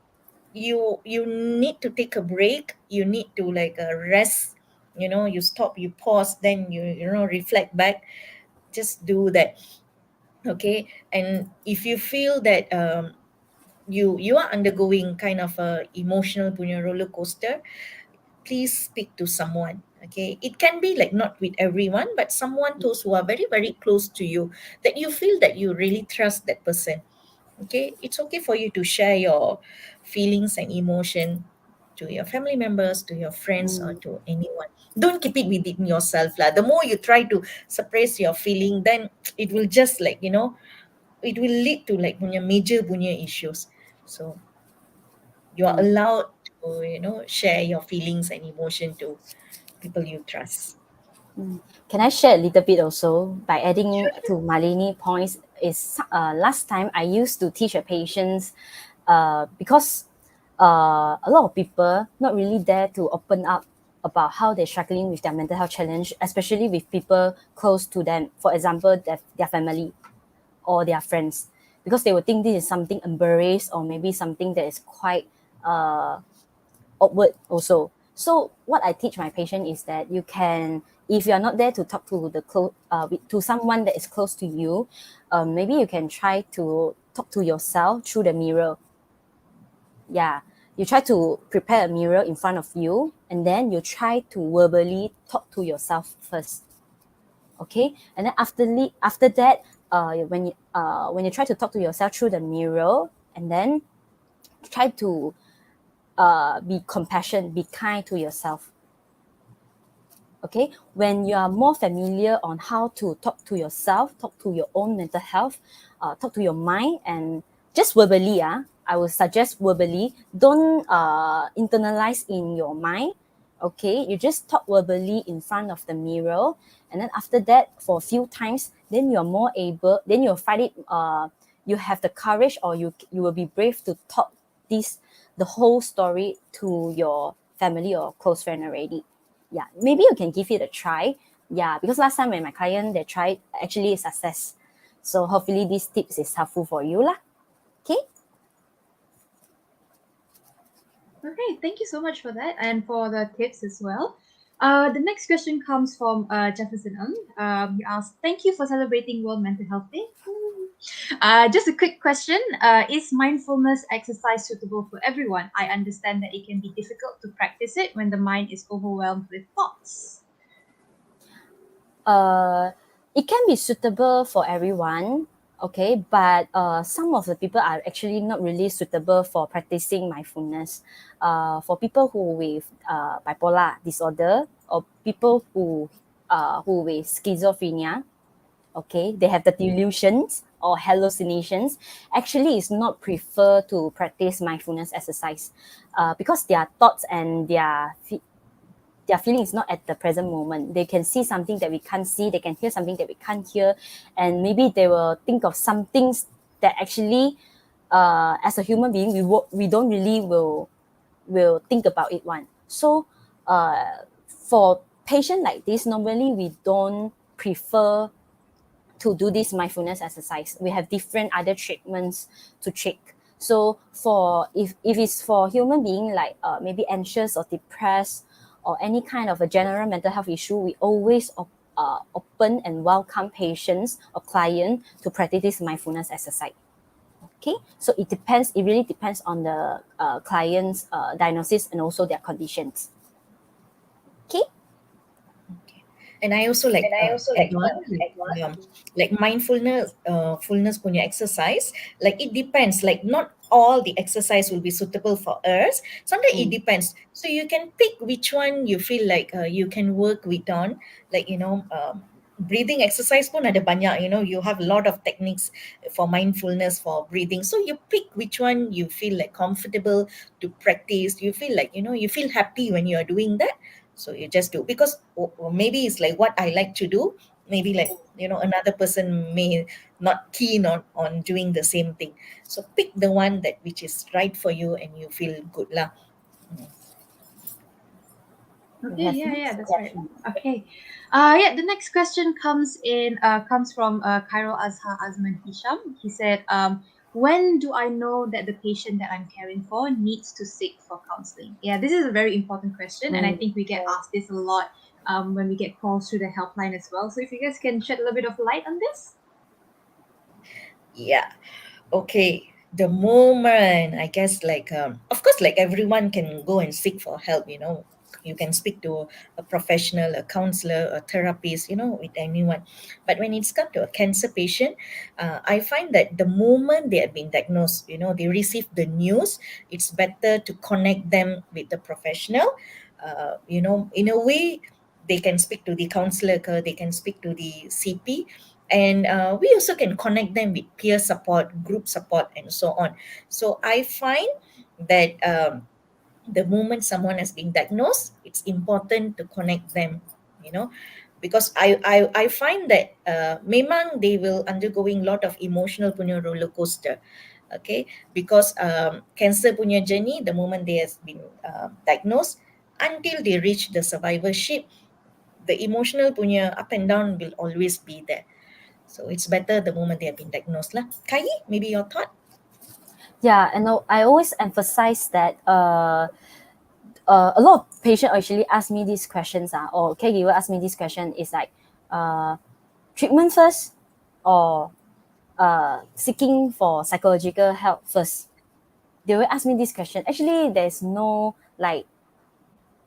you need to take a break, you need to like rest, you stop, you pause, then you reflect back, just do that. Okay, and if you feel that you are undergoing kind of a emotional punya roller coaster, please speak to someone. Okay, it can be like not with everyone, but someone those who are very very close to you, that you feel that you really trust that person. Okay, it's okay for you to share your feelings and emotion to your family members, to your friends, or Mm. to anyone. Don't keep it within yourself lah. The more you try to suppress your feeling, then it will just like, it will lead to like punya major punya issues. So you are Mm. allowed to share your feelings and emotion to people you trust. Mm. Can I share a little bit also by adding Sure, to sure. Malini points? Is last time I used to teach a patients because a lot of people not really dare to open up about how they're struggling with their mental health challenge, especially with people close to them. For example, their family or their friends, because they would think this is something embarrassed or maybe something that is quite uh, awkward also. So what I teach my patient is that you can, if you are not there to talk to to someone that is close to you, maybe you can try to talk to yourself through the mirror. Yeah, you try to prepare a mirror in front of you, and then you try to verbally talk to yourself first. Okay, and then after that, when you try to talk to yourself through the mirror, and then try to be compassionate, be kind to yourself. Okay, when you are more familiar on how to talk to yourself, talk to your own mental health, talk to your mind, and just verbally, I would suggest verbally. Don't internalize in your mind. Okay, you just talk verbally in front of the mirror, and then after that, for a few times, then you're more able. Then you'll find it. You have the courage, or you will be brave to talk the whole story to your family or close friend already. Yeah, maybe you can give it a try. Yeah, because last time when my client they tried, actually a success. So hopefully these tips is helpful for you lah. Okay. Okay, thank you so much for that and for the tips as well. The next question comes from Jefferson Ng. He asked, "Thank you for celebrating World Mental Health Day." Just a quick question: is mindfulness exercise suitable for everyone? I understand that it can be difficult to practice it when the mind is overwhelmed with thoughts. It can be suitable for everyone, okay, but some of the people are actually not really suitable for practicing mindfulness. For people who with bipolar disorder or people who with schizophrenia, okay, they have the delusions or hallucinations, actually it's not prefer to practice mindfulness exercise because their thoughts and their feeling is not at the present moment. They can see something that we can't see, they can hear something that we can't hear, and maybe they will think of some things that actually as a human being we don't really will think about it one. So for patient like this, normally we don't prefer to do this mindfulness exercise. We have different other treatments to check. So for if it's for human being like maybe anxious or depressed or any kind of a general mental health issue, we always open and welcome patients or client to practice this mindfulness exercise. Okay, so it really depends on the client's diagnosis and also their conditions. Okay. Okay. And I also like add on like mindfulness fullness punya exercise, like it depends, like not all the exercise will be suitable for us. Sometimes it depends, so you can pick which one you feel like you can work with on, like breathing exercise pun ada banyak, you have a lot of techniques for mindfulness for breathing, so you pick which one you feel like comfortable to practice, you feel like you feel happy when you are doing that, so you just do, because or maybe it's like what I like to do, maybe like another person may not keen on doing the same thing, so pick the one that which is right for you and you feel good lah. You Okay, have yeah, next that's right. question. Okay. Yeah, the next question comes from Cairo Azhar Azman Hisham. He said, when do I know that the patient that I'm caring for needs to seek for counseling? Yeah, this is a very important question, and I think we get asked this a lot when we get calls through the helpline as well. So if you guys can shed a little bit of light on this. Yeah. Okay, the moment, I guess, like of course, like everyone can go and seek for help, you can speak to a professional, a counselor, a therapist, with anyone, but when it's come to a cancer patient, I find that the moment they have been diagnosed, they receive the news, it's better to connect them with the professional, in a way they can speak to the counselor, they can speak to the CP, and we also can connect them with peer support, group support, and so on. So I find that the moment someone has been diagnosed, it's important to connect them, because I find that memang they will undergoing lot of emotional punya roller coaster, okay, because cancer punya journey, the moment they has been diagnosed until they reach the survivorship, the emotional punya up and down will always be there. So it's better the moment they have been diagnosed lah. Kai, maybe your thought? Yeah, and I always emphasize that a lot of patients actually ask me these questions, or caregiver ask me this question is like, treatment first or seeking for psychological help first? They will ask me this question. Actually, there's no like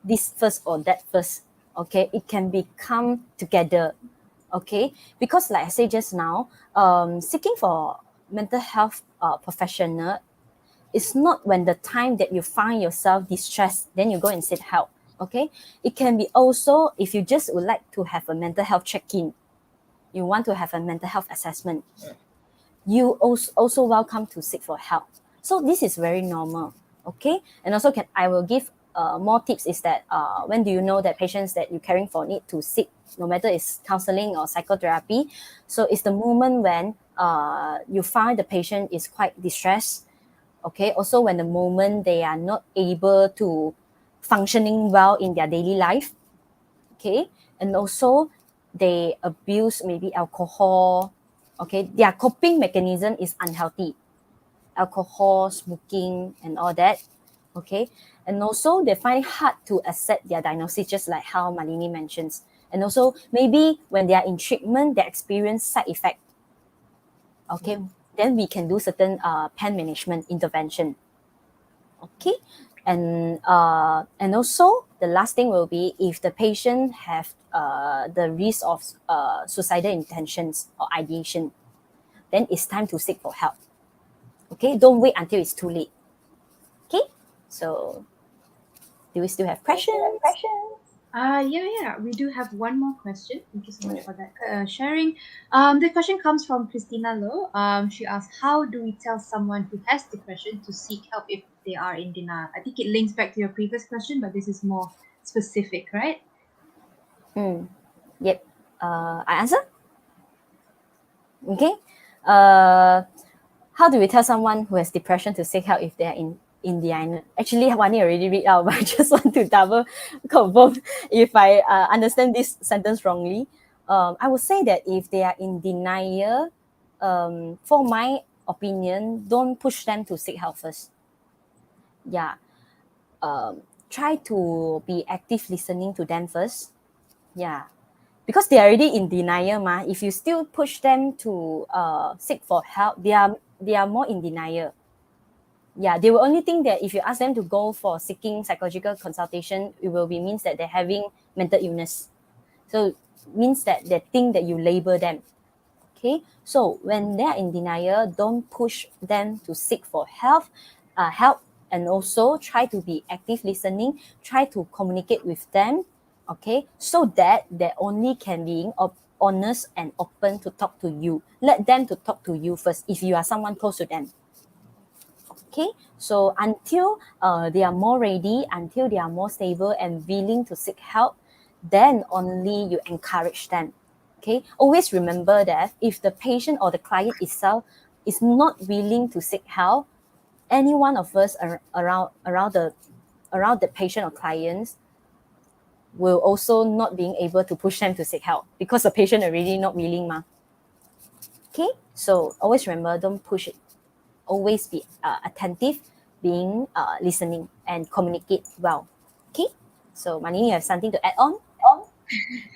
this first or that first. Okay, it can become together. Okay, because like I said just now, seeking for mental health professional It's not when the time that you find yourself distressed, then you go and seek help. Okay, it can be also if you just would like to have a mental health check-in, you want to have a mental health assessment, you also welcome to seek for help. So this is very normal. Okay, and also I will give more tips is that when do you know that patients that you're caring for need to seek, no matter it's counseling or psychotherapy. So it's the moment when you find the patient is quite distressed. Okay, also when the moment they are not able to functioning well in their daily life. Okay, and also they abuse maybe alcohol. Okay, their coping mechanism is unhealthy, alcohol, smoking, and all that. Okay, and also they find it hard to accept their diagnosis, just like how Malini mentions. And also maybe when they are in treatment, they experience side effect. Okay, then we can do certain pain management intervention. Okay, and also the last thing will be if the patient have the risk of suicidal intentions or ideation, then it's time to seek for help. Okay, don't wait until it's too late. Okay, so do we still have questions? Yeah, we do have one more question. Thank you so much for that sharing. The question comes from Christina Low. She asks, how do we tell someone who has depression to seek help if they are in denial? I think it links back to your previous question, but this is more specific, right? Yep. I answer. Okay. Uh, how do we tell someone who has depression to seek help if they are in the island? Actually, Wani already read out, but I just want to double confirm if I understand this sentence wrongly. I would say that if they are in denial, for my opinion, don't push them to seek help first. Yeah. Try to be active listening to them first. Yeah, because they are already in denial ma. If you still push them to seek for help, they are more in denial. Yeah, they will only think that if you ask them to go for seeking psychological consultation, it will be means that they're having mental illness. So means that they think that you label them. Okay, so when they are in denial, don't push them to seek for help, and also try to be active listening. Try to communicate with them. Okay, so that they only can be honest and open to talk to you. Let them to talk to you first if you are someone close to them. Okay, so until they are more ready, until they are more stable and willing to seek help, then only you encourage them. Okay, always remember that if the patient or the client itself is not willing to seek help, any one of us around the patient or clients will also not being able to push them to seek help because the patient already not willing ma. Okay, so always remember, don't push it. Always be attentive, being listening and communicate well. Okay, so Mani, you have something to add on?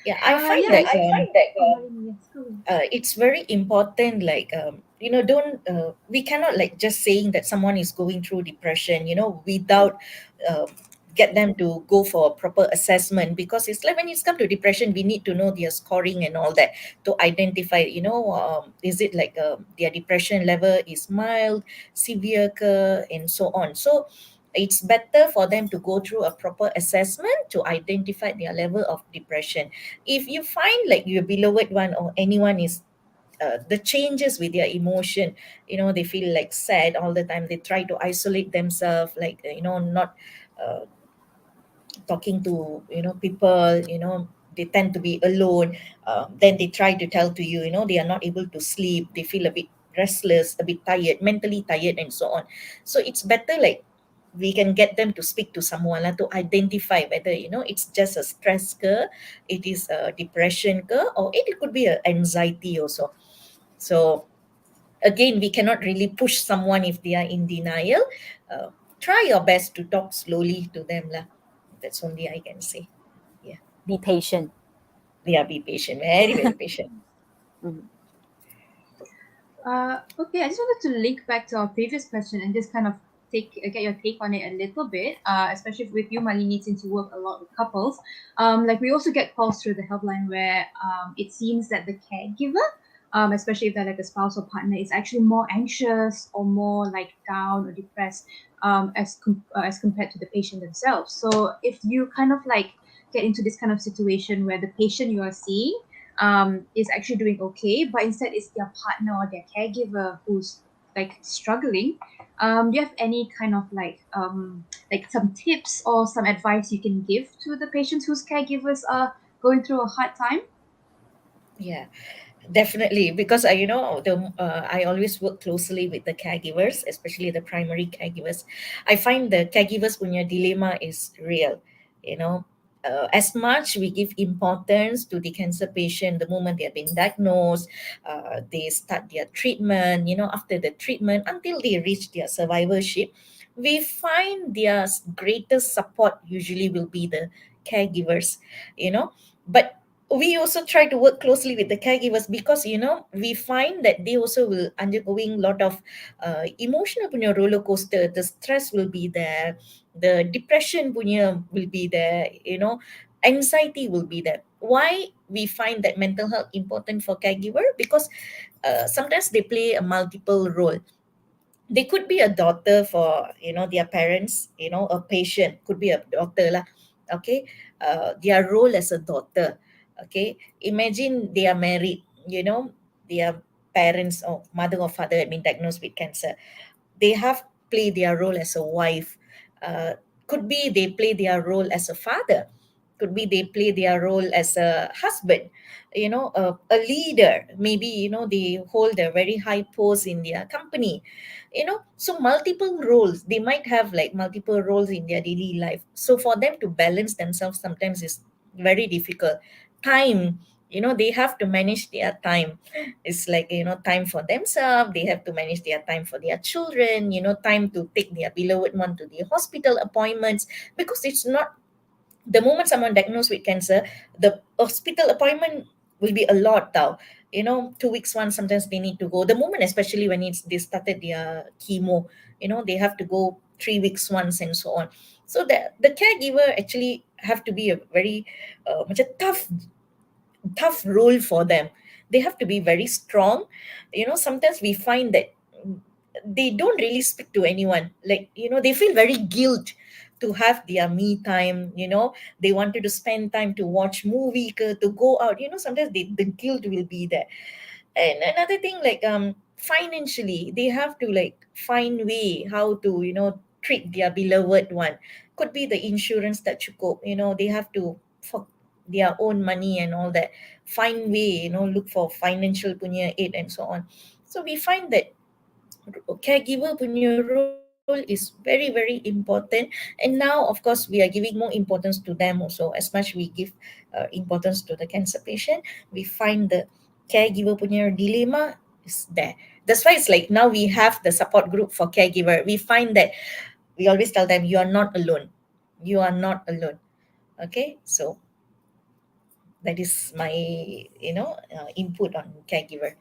Yeah, I find Yeah, that I find that. Yes, go ahead. it's very important, like don't we cannot like just saying that someone is going through depression, without uh, get them to go for a proper assessment, because it's like when it's come to depression, we need to know their scoring and all that to identify, is it like their depression level is mild, severe and so on. So it's better for them to go through a proper assessment to identify their level of depression. If you find like your beloved one or anyone is the changes with their emotion, they feel like sad all the time, they try to isolate themselves, like not uh, talking to people, they tend to be alone. Then they try to tell to you, they are not able to sleep, they feel a bit restless, a bit tired, mentally tired and so on. So it's better like we can get them to speak to someone to identify whether it's just a stress it is a depression or it could be a anxiety also. So again, we cannot really push someone if they are in denial. uh, Try your best to talk slowly to them lah. That's only I can say. Yeah. Be patient. Yeah, be patient, very very patient. Mhm. Okay, I just wanted to link back to our previous question and just kind of get your take on it a little bit, especially with you, Malini, since you work a lot with couples. Like we also get calls through the helpline where it seems that the caregiver especially if they're like a spouse or partner, is actually more anxious or more like down or depressed, as compared to the patient themselves. So if you kind of like get into this kind of situation where the patient you are seeing is actually doing okay, but instead it's their partner or their caregiver who's like struggling, do you have any kind of like some tips or some advice you can give to the patients whose caregivers are going through a hard time? Yeah, definitely, because I always work closely with the caregivers, especially the primary caregivers. I find the caregivers punya dilemma is real. You know, as much we give importance to the cancer patient the moment they have been diagnosed, they start their treatment. After the treatment until they reach their survivorship, we find their greatest support usually will be the caregivers. But we also try to work closely with the caregivers, because we find that they also will undergoing lot of emotional punya roller coaster. The stress will be there, the depression punya will be there, anxiety will be there. Why we find that mental health important for caregiver? Because sometimes they play a multiple role. They could be a daughter for their parents. A patient could be a daughter lah. Okay. Their role as a daughter. Okay, imagine they are married. Their parents or mother or father had been diagnosed with cancer. They have play their role as a wife. Could be they play their role as a father. Could be they play their role as a husband. A leader. Maybe they hold a very high post in their company. So multiple roles. They might have like multiple roles in their daily life. So for them to balance themselves sometimes is very difficult. Time. They have to manage their time. It's like time for themselves. They have to manage their time for their children. Time to take their beloved one to the hospital appointments, because it's not the moment someone diagnosed with cancer, the hospital appointment will be a lot now. 2 weeks once, sometimes they need to go. The moment, especially when they started their chemo, they have to go 3 weeks once and so on. So the caregiver actually have to be a very macam tough role for them. They have to be very strong. Sometimes we find that they don't really speak to anyone. Like, they feel very guilt to have their me time. They wanted to spend time to watch movie to go out. Sometimes the guilt will be there. And another thing, like financially, they have to like find way how to treat their beloved one. Could be the insurance that cukup. They have to for their own money and all that, find way, look for financial punya aid and so on. So we find that caregiver punya role is very, very important. And now, of course, we are giving more importance to them also. As much we give importance to the cancer patient, we find the caregiver punya dilemma is there. That's why it's like now we have the support group for caregiver. We find that we always tell them, you are not alone. You are not alone. Okay, so that is my input on caregiver.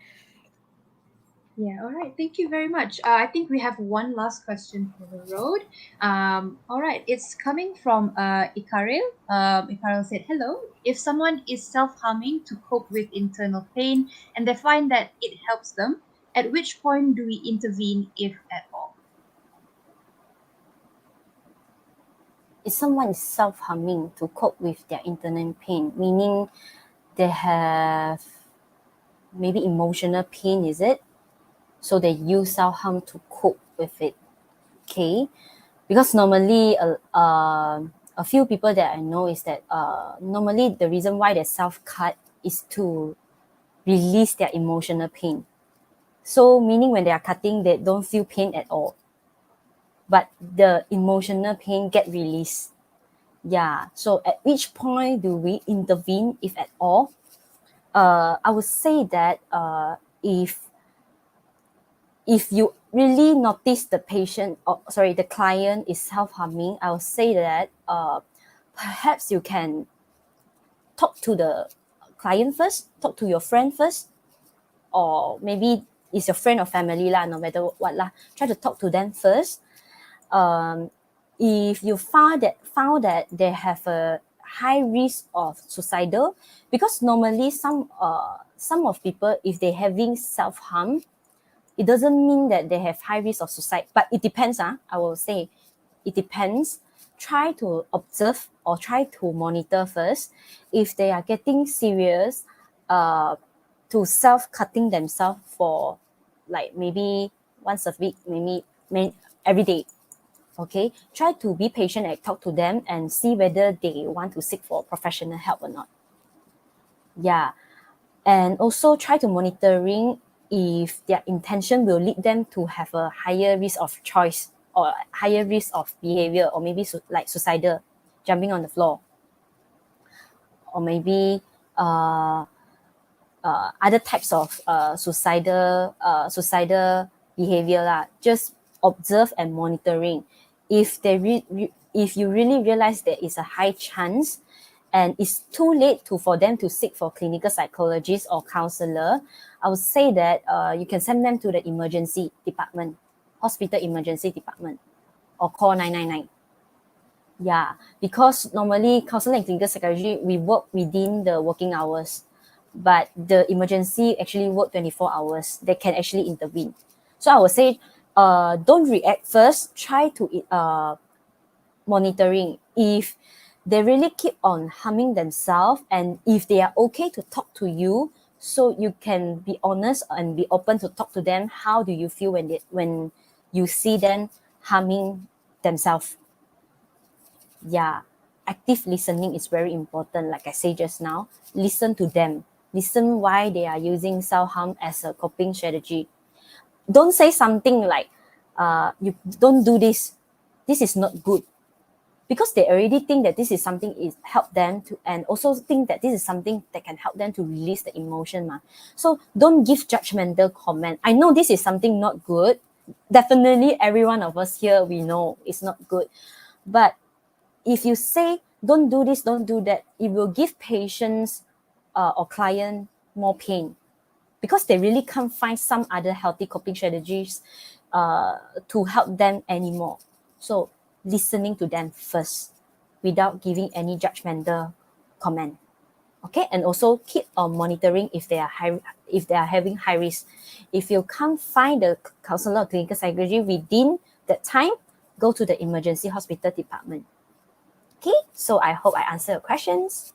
Yeah, all right. Thank you very much. I think we have one last question for the road. All right. It's coming from Ikaril. Ikaril said, hello. If someone is self harming to cope with internal pain and they find that it helps them, at which point do we intervene, if at all? If someone is self-harming to cope with their internal pain, meaning they have maybe emotional pain, is it? So they use self-harm to cope with it. Okay, because normally a few people that I know is that normally the reason why they self-cut is to release their emotional pain. So meaning when they are cutting, they don't feel pain at all, but the emotional pain get released. Yeah. So at which point do we intervene, if at all? I would say that if you really notice the patient, or sorry, the client is self-harming, I would say that perhaps you can talk to the client first, talk to your friend first, or maybe it's your friend or family lah, no matter what lah. Try to talk to them first. If you found that they have a high risk of suicidal, because normally some of people, if they're having self-harm, it doesn't mean that they have high risk of suicide, but it depends. I will say it depends. Try to observe or try to monitor first. If they are getting serious, to self-cutting themselves for like maybe once a week, maybe every day. Okay, try to be patient and talk to them and see whether they want to seek for professional help or not. Yeah, and also try to monitoring if their intention will lead them to have a higher risk of choice or higher risk of behavior, or maybe like suicidal, jumping on the floor, or maybe uh, other types of suicidal behavior lah. Just observe and monitoring. If if you really realize there is a high chance and it's too late for them to seek for clinical psychologist or counselor, I would say that you can send them to the emergency department, hospital emergency department, or call 999. Yeah, because normally counseling and clinical psychology, we work within the working hours, but the emergency actually work 24 hours. They can actually intervene. So I would say, don't react first. Try to monitoring. If they really keep on harming themselves, and if they are okay to talk to you, so you can be honest and be open to talk to them. How do you feel when you see them harming themselves? Yeah, active listening is very important. Like I say just now, listen to them. Listen why they are using self-harm as a coping strategy. Don't say something like, you don't do this. This is not good. Because they already think that this is something is help them to, and also think that this is something that can help them to release the emotion. So don't give judgmental comment. I know this is something not good. Definitely every one of us here, we know it's not good. But if you say, don't do this, don't do that, it will give patients or client more pain, because they really can't find some other healthy coping strategies to help them anymore. So listening to them first without giving any judgmental comment. Okay, and also keep on monitoring if they are having high risk. If you can't find the counselor or clinical psychology within that time, go to the emergency hospital department. Okay, so I hope I answered your questions.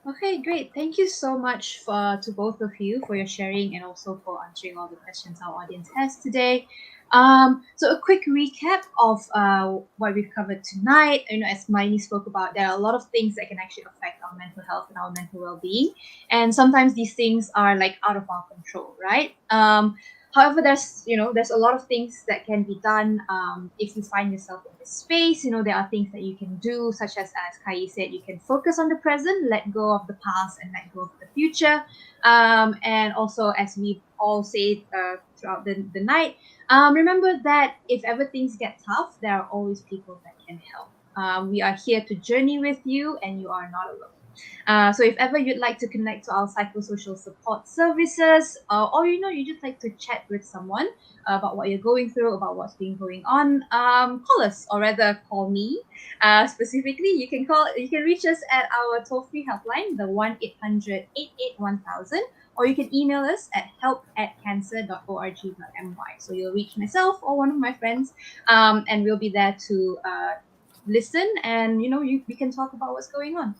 Okay, great. Thank you so much to both of you for your sharing and also for answering all the questions our audience has today. So a quick recap of what we've covered tonight. As Maini spoke about, there are a lot of things that can actually affect our mental health and our mental well-being, and sometimes these things are like out of our control, right? However, there's a lot of things that can be done if you find yourself in this space. There are things that you can do, such as Kai said, you can focus on the present, let go of the past, and let go of the future. And also, as we all say throughout the night, remember that if ever things get tough, there are always people that can help. We are here to journey with you, and you are not alone. So if ever you'd like to connect to our psychosocial support services, or you just like to chat with someone about what you're going through, about what's been going on, call us, or rather call me. Specifically, you can reach us at our toll-free helpline, the 1-800-88-1000, or you can email us at help@cancer.org.my. So you'll reach myself or one of my friends, and we'll be there to listen, and we can talk about what's going on.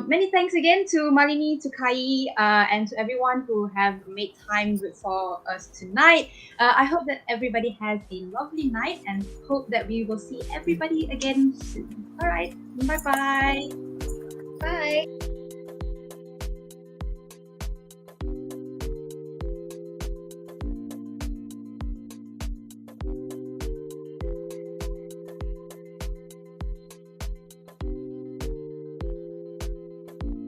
Many thanks again to Malini, to Kai, and to everyone who have made time for us tonight. I hope that everybody has a lovely night, and hope that we will see everybody again soon. All right, bye-bye. Bye.